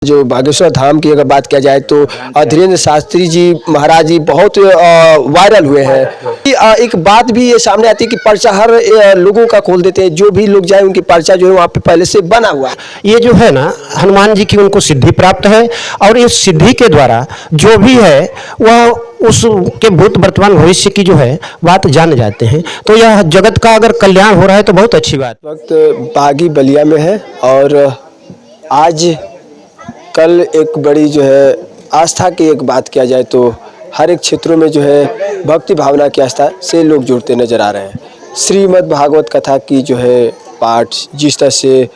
जो बागेश्वर धाम की अगर बात किया जाए तो धीरेन्द्र शास्त्री जी महाराज जी बहुत वायरल हुए हैं। एक बात भी ये सामने आती है कि पर्चा हर लोगों का खोल देते हैं, जो भी लोग जाए उनकी पर्चा जो है वहाँ पे पहले से बना हुआ है। ये जो है ना, हनुमान जी की उनको सिद्धि प्राप्त है और इस सिद्धि के द्वारा जो भी है वह उसके भूत वर्तमान भविष्य की जो है बात जान जाते हैं। तो यह जगत का अगर कल्याण हो रहा है तो बहुत अच्छी बात। वक्त बागी बलिया में है और आज कल एक बड़ी जो है आस्था की एक बात किया जाए तो हर एक क्षेत्रों में जो है भक्ति भावना की आस्था से लोग जुड़ते नजर आ रहे हैं। श्रीमद् भागवत कथा की जो है पाठ जिस तरह से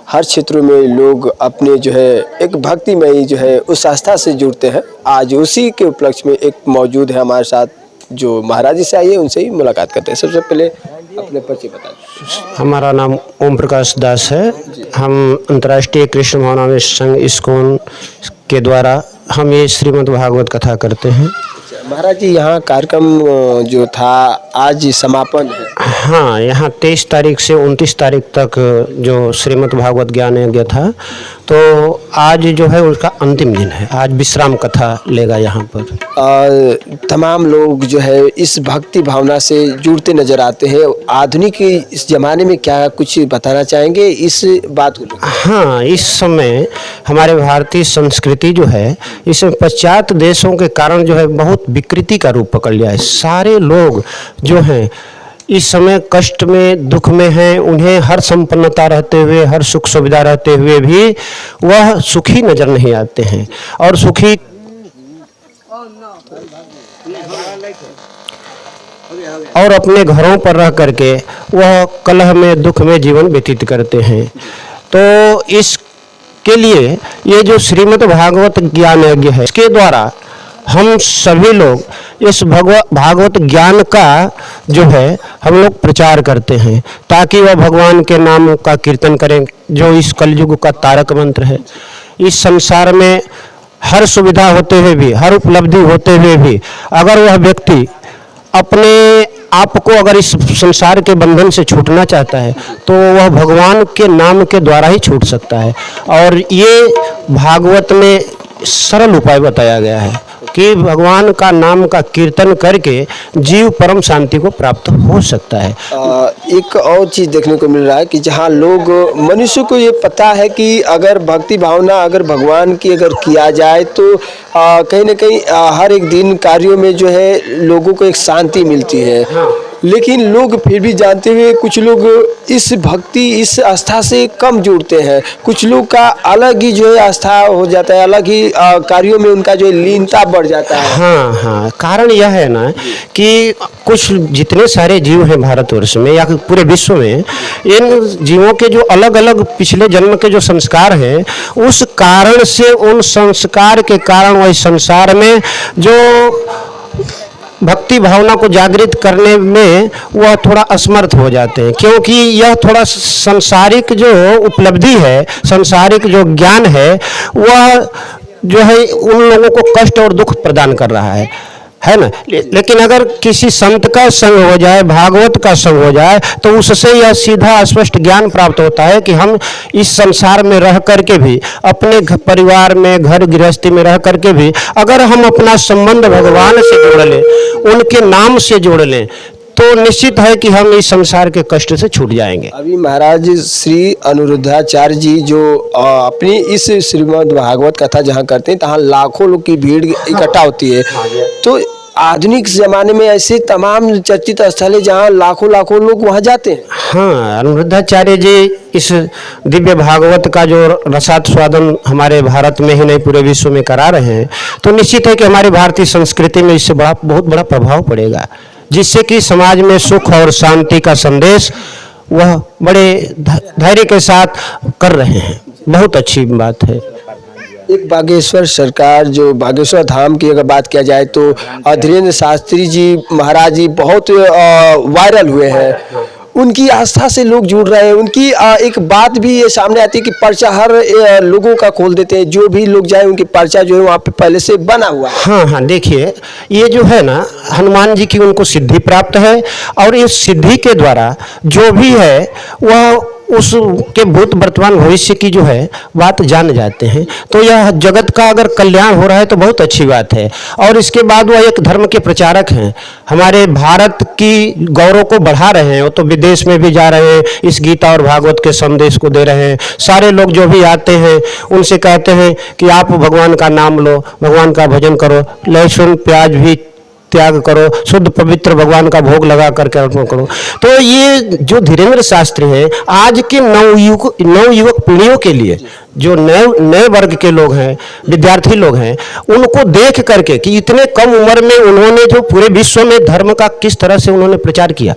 हर क्षेत्रों में लोग अपने जो है एक भक्तिमयी जो है उस आस्था से जुड़ते हैं। आज उसी के उपलक्ष्य में एक मौजूद है हमारे साथ जो महाराज जी से आइए उनसे ही मुलाकात करते हैं। सबसे पहले अपने परिचय बता दें। हमारा नाम ओम प्रकाश दास है। हम अंतर्राष्ट्रीय कृष्ण भावनामृत संघ इस्कॉन के द्वारा हम ये श्रीमद् भागवत कथा करते हैं। महाराज जी यहाँ कार्यक्रम जो था आज समापन है। हाँ, यहाँ 23 तारीख से 29 तारीख तक जो श्रीमद् भागवत ज्ञान यज्ञ था, तो आज जो है उसका अंतिम दिन है। आज विश्राम कथा लेगा यहाँ पर। तमाम लोग जो है इस भक्ति भावना से जुड़ते नजर आते हैं। आधुनिक इस जमाने में क्या कुछ बताना चाहेंगे इस बात को? हाँ, इस समय हमारे भारतीय संस्कृति जो है इस पश्चात देशों के कारण जो है बहुत विकृति का रूप पकड़ लिया है। सारे लोग जो हैं इस समय कष्ट में दुख में हैं। उन्हें हर संपन्नता रहते हुए, हर सुख सुविधा रहते हुए भी वह सुखी नजर नहीं आते हैं और सुखी और अपने घरों पर रह करके वह कलह में दुख में जीवन व्यतीत करते हैं। तो इसके लिए ये जो श्रीमद् भागवत ज्ञान यज्ञ है, इसके द्वारा हम सभी लोग इस भागवत ज्ञान का जो है हम लोग प्रचार करते हैं ताकि वह भगवान के नाम का कीर्तन करें, जो इस कलयुग का तारक मंत्र है। इस संसार में हर सुविधा होते हुए भी, हर उपलब्धि होते हुए भी अगर वह व्यक्ति अपने आप को अगर इस संसार के बंधन से छूटना चाहता है तो वह भगवान के नाम के द्वारा ही छूट सकता है। और ये भागवत में सरल उपाय बताया गया है कि भगवान का नाम का कीर्तन करके जीव परम शांति को प्राप्त हो सकता है। एक और चीज़ देखने को मिल रहा है कि जहाँ लोग मनुष्य को ये पता है कि अगर भक्ति भावना अगर भगवान की अगर किया जाए तो कहीं ना कहीं हर एक दिन कार्यों में जो है लोगों को एक शांति मिलती है। लेकिन लोग फिर भी जानते हुए कुछ लोग इस भक्ति इस आस्था से कम जुड़ते हैं। कुछ लोग का अलग ही जो है आस्था हो जाता है, अलग ही कार्यों में उनका जो है लीनता बढ़ जाता है। हाँ हाँ, कारण यह है ना कि कुछ जितने सारे जीव हैं भारतवर्ष में या पूरे विश्व में, इन जीवों के जो अलग अलग पिछले जन्म के जो संस्कार हैं उस कारण से, उन संस्कार के कारण वही संसार में जो भक्ति भावना को जागृत करने में वह थोड़ा असमर्थ हो जाते हैं, क्योंकि यह थोड़ा संसारिक जो उपलब्धि है, संसारिक जो ज्ञान है, वह जो है उन लोगों को कष्ट और दुख प्रदान कर रहा है ना। लेकिन अगर किसी संत का संग हो जाए, भागवत का संग हो जाए, तो उससे यह सीधा स्पष्ट ज्ञान प्राप्त होता है कि हम इस संसार में रह करके भी, अपने परिवार में, घर गृहस्थी में रह करके भी अगर हम अपना संबंध भगवान से जोड़ लें, उनके नाम से जोड़ लें, तो निश्चित है कि हम इस संसार के कष्ट से छूट जाएंगे। अभी महाराज श्री अनिरुद्धाचार्य जी जो अपनी इस श्रीमद् भागवत कथा जहाँ करते हैं तहाँ लाखों लोग की भीड़ इकट्ठा होती है। तो आधुनिक जमाने में ऐसे तमाम चर्चित स्थल है जहाँ लाखों लाखों लोग वहाँ जाते हैं। हाँ, अनिरुद्धाचार्य जी इस दिव्य भागवत का जो रसास्वादन हमारे भारत में ही नहीं पूरे विश्व में करा रहे हैं, तो निश्चित है कि हमारी भारतीय संस्कृति में इससे बहुत बड़ा प्रभाव पड़ेगा, जिससे कि समाज में सुख और शांति का संदेश वह बड़े धैर्य के साथ कर रहे हैं। बहुत अच्छी बात है। एक बागेश्वर सरकार जो बागेश्वर धाम की अगर बात किया जाए तो धीरेन्द्र शास्त्री जी महाराज जी बहुत वायरल हुए हैं। उनकी आस्था से लोग जुड़ रहे हैं। उनकी एक बात भी ये सामने आती है कि पर्चा हर लोगों का खोल देते हैं, जो भी लोग जाए उनकी पर्चा जो है वहाँ पे पहले से बना हुआ है। हाँ हाँ, देखिए ये जो है ना, हनुमान जी की उनको सिद्धि प्राप्त है और इस सिद्धि के द्वारा जो भी है वह उसके भूत वर्तमान भविष्य की जो है बात जान जाते हैं। तो यह जगत का अगर कल्याण हो रहा है तो बहुत अच्छी बात है। और इसके बाद वह एक धर्म के प्रचारक हैं, हमारे भारत की गौरव को बढ़ा रहे हैं। वो तो विदेश में भी जा रहे हैं, इस गीता और भागवत के संदेश को दे रहे हैं। सारे लोग जो भी आते हैं उनसे कहते हैं कि आप भगवान का नाम लो, भगवान का भजन करो, लहसुन प्याज भी त्याग करो, शुद्ध पवित्र भगवान का भोग लगा करके अर्पण करो। तो ये जो धीरेन्द्र शास्त्री हैं आज के नवयुवक पीढ़ियों के लिए, जो नए वर्ग के लोग हैं, विद्यार्थी लोग हैं, उनको देख करके कि इतने कम उम्र में उन्होंने जो पूरे विश्व में धर्म का किस तरह से उन्होंने प्रचार किया,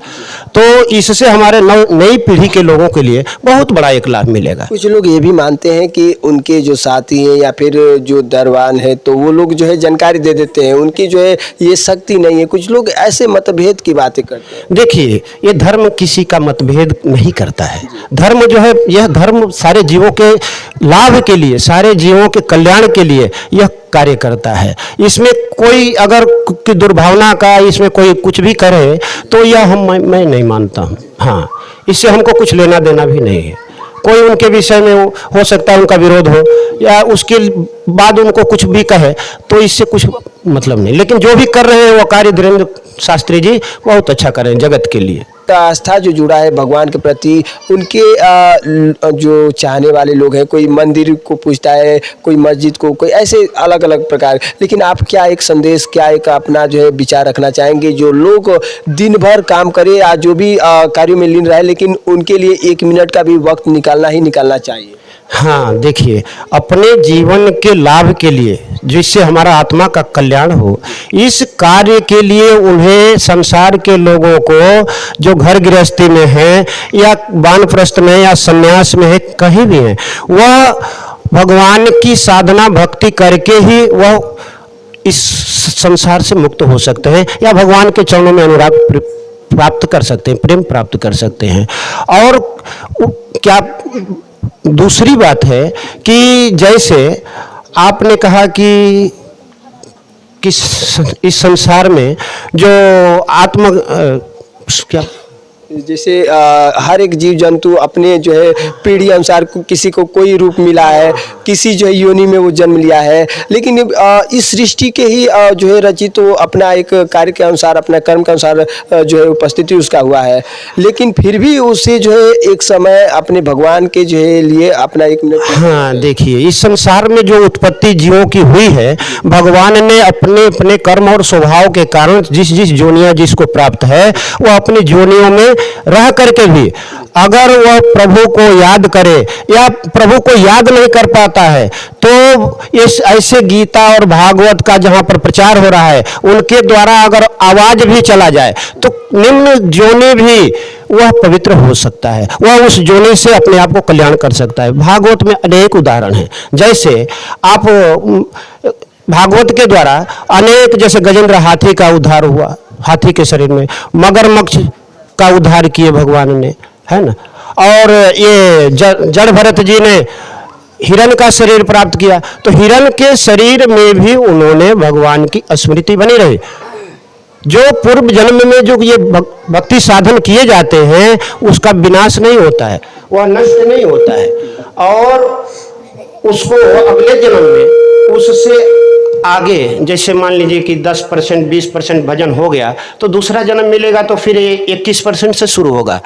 तो इससे हमारे नई पीढ़ी के लोगों के लिए बहुत बड़ा एक लाभ मिलेगा। कुछ लोग ये भी मानते हैं कि उनके जो साथी हैं या फिर जो दरबान है तो वो लोग जो है जानकारी दे देते हैं, उनकी जो है ये शक्ति नहीं है। कुछ लोग ऐसे मतभेद की बातें करते हैं। देखिए, ये धर्म किसी का मतभेद नहीं करता है। धर्म जो है, यह धर्म सारे जीवों के लाभ के लिए, सारे जीवों के कल्याण के लिए यह कार्य करता है। इसमें कोई अगर की दुर्भावना का इसमें कोई कुछ भी करे तो यह मैं नहीं मानता हूँ। हाँ, इससे हमको कुछ लेना देना भी नहीं है। कोई उनके विषय में हो सकता है उनका विरोध हो या उसके बाद उनको कुछ भी कहे, तो इससे कुछ मतलब नहीं। लेकिन जो भी कर रहे हैं वो कार्य धीरेन्द्र शास्त्री जी बहुत अच्छा कर रहे हैं जगत के लिए। आस्था जो जुड़ा है भगवान के प्रति, उनके जो चाहने वाले लोग हैं, कोई मंदिर को पूजता है, कोई मस्जिद को, कोई ऐसे अलग अलग प्रकार। लेकिन आप क्या एक संदेश, क्या एक अपना जो है विचार रखना चाहेंगे, जो लोग दिन भर काम करे या जो भी कार्यों में लीन रहे, लेकिन उनके लिए 1 मिनट का भी वक्त निकालना ही निकालना चाहिए? हाँ, देखिए, अपने जीवन के लाभ के लिए, जिससे हमारा आत्मा का कल्याण हो, इस कार्य के लिए उन्हें संसार के लोगों को जो घर गृहस्थी में है या वानप्रस्थ में या संन्यास में है, कहीं भी है, वह भगवान की साधना भक्ति करके ही वह इस संसार से मुक्त हो सकते हैं या भगवान के चरणों में अनुराग प्राप्त कर सकते हैं, प्रेम प्राप्त कर सकते हैं। और क्या दूसरी बात है कि जैसे आपने कहा कि इस संसार में जो क्या जैसे हर एक जीव जंतु अपने जो है पीढ़ी अनुसार किसी को कोई रूप मिला है, किसी जो है योनि में वो जन्म लिया है, लेकिन इस सृष्टि के ही जो है रचित तो अपना एक कार्य के अनुसार, अपना कर्म के अनुसार जो है उपस्थिति उसका हुआ है। लेकिन फिर भी उसे जो है एक समय अपने भगवान के जो है लिए अपना 1 मिनट। हाँ, देखिए, इस संसार में जो उत्पत्ति जीवों की हुई है, भगवान ने अपने अपने कर्म और स्वभाव के कारण जिस जिस जोनियां जिसको प्राप्त है, वो अपनी जोनियों में रह करके भी अगर वह प्रभु को याद करे या प्रभु को याद नहीं कर पाता है, तो इस ऐसे गीता और भागवत का जहाँ पर प्रचार हो रहा है, उनके द्वारा अगर आवाज भी चला जाए तो निम्न जोनि भी वह पवित्र हो सकता है, वह उस जोनि से अपने आप को कल्याण कर सकता है। भागवत में अनेक उदाहरण हैं। जैसे आप भागवत के द्वारा अनेक, जैसे गजेंद्र हाथी का उद्धार हुआ, हाथी के शरीर में मगरमच्छ का उद्धार किए भगवान ने, है ना। और ये जड़ भरत जी ने हिरण का शरीर प्राप्त किया, तो हिरण के शरीर में भी उन्होंने भगवान की स्मृति बनी रही। जो पूर्व जन्म में जो ये भक्ति साधन किए जाते हैं उसका विनाश नहीं होता है, वह नष्ट नहीं होता है, और उसको अगले जन्म में उससे आगे, जैसे मान लीजिए कि 10% 20% भजन हो गया तो दूसरा जन्म मिलेगा तो फिर 21% से शुरू होगा।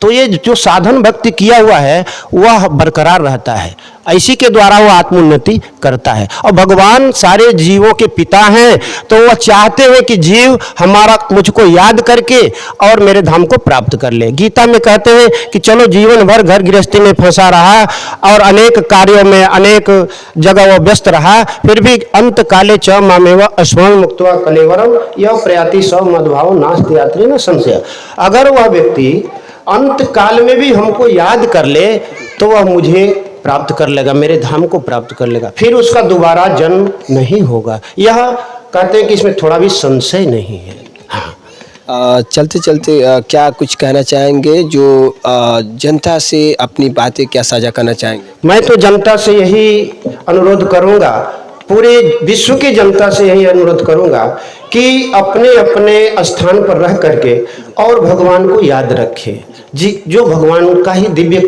तो ये जो साधन भक्ति किया हुआ है वह बरकरार रहता है, इसी के द्वारा वो आत्मोन्नति करता है। और भगवान सारे जीवों के पिता हैं, तो वह चाहते हैं कि जीव हमारा मुझको याद करके और मेरे धाम को प्राप्त कर ले। गीता में कहते हैं कि चलो जीवन भर घर गृहस्थी में फंसा रहा और अनेक कार्यों में अनेक जगह वह व्यस्त रहा, फिर भी अंत काले च मामेव स्मरण मुक्त्वा कलेवरम यह प्रयाति स मद्भाव नास्ति यात्री न संशय। अगर वह व्यक्ति अंत काल में भी हमको याद कर ले तो वह मुझे प्राप्त कर लेगा, मेरे धाम को प्राप्त कर लेगा, फिर उसका दोबारा जन्म नहीं होगा। यह कहते हैं कि इसमें थोड़ा भी संशय नहीं है। हाँ। चलते चलते क्या कुछ कहना चाहेंगे, जो जनता से अपनी बातें क्या साझा करना चाहेंगे? मैं तो जनता से यही अनुरोध करूंगा, पूरे विश्व की जनता से यही अनुरोध करूंगा कि अपने अपने स्थान पर रह करके और भगवान को याद रखें। जो भगवान का ही दिव्य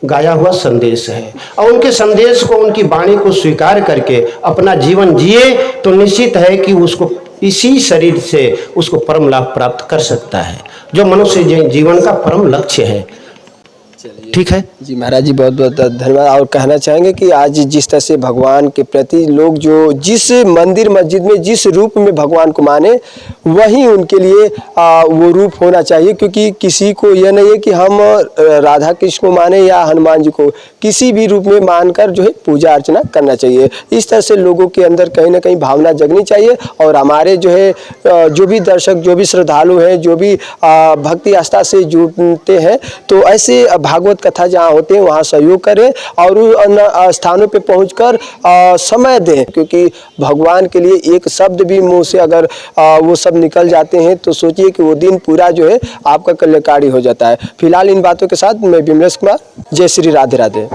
गाया हुआ संदेश है और उनके संदेश को, उनकी वाणी को स्वीकार करके अपना जीवन जिए तो निश्चित है कि उसको इसी शरीर से उसको परम लाभ प्राप्त कर सकता है, जो मनुष्य जीवन का परम लक्ष्य है। ठीक है जी महाराज जी, बहुत बहुत धन्यवाद। और कहना चाहेंगे कि आज जिस तरह से भगवान के प्रति लोग जो जिस मंदिर मस्जिद में जिस रूप में भगवान को माने, वही उनके लिए वो रूप होना चाहिए, क्योंकि किसी को यह नहीं है कि हम राधा कृष्ण को माने या हनुमान जी को, किसी भी रूप में मानकर जो है पूजा अर्चना करना चाहिए। इस तरह से लोगों के अंदर कहीं ना कहीं भावना जगनी चाहिए। और हमारे जो है जो भी दर्शक, जो भी श्रद्धालु हैं, जो भी भक्ति आस्था से जुड़ते हैं, तो ऐसे भागवत कथा जहाँ होते हैं वहाँ सहयोग करें और उन स्थानों पे पहुंचकर समय दें, क्योंकि भगवान के लिए एक शब्द भी मुंह से अगर वो सब निकल जाते हैं तो सोचिए कि वो दिन पूरा जो है आपका कल्याणकारी हो जाता है। फिलहाल इन बातों के साथ मैं विमलेश कुमार, जय श्री राधे राधे।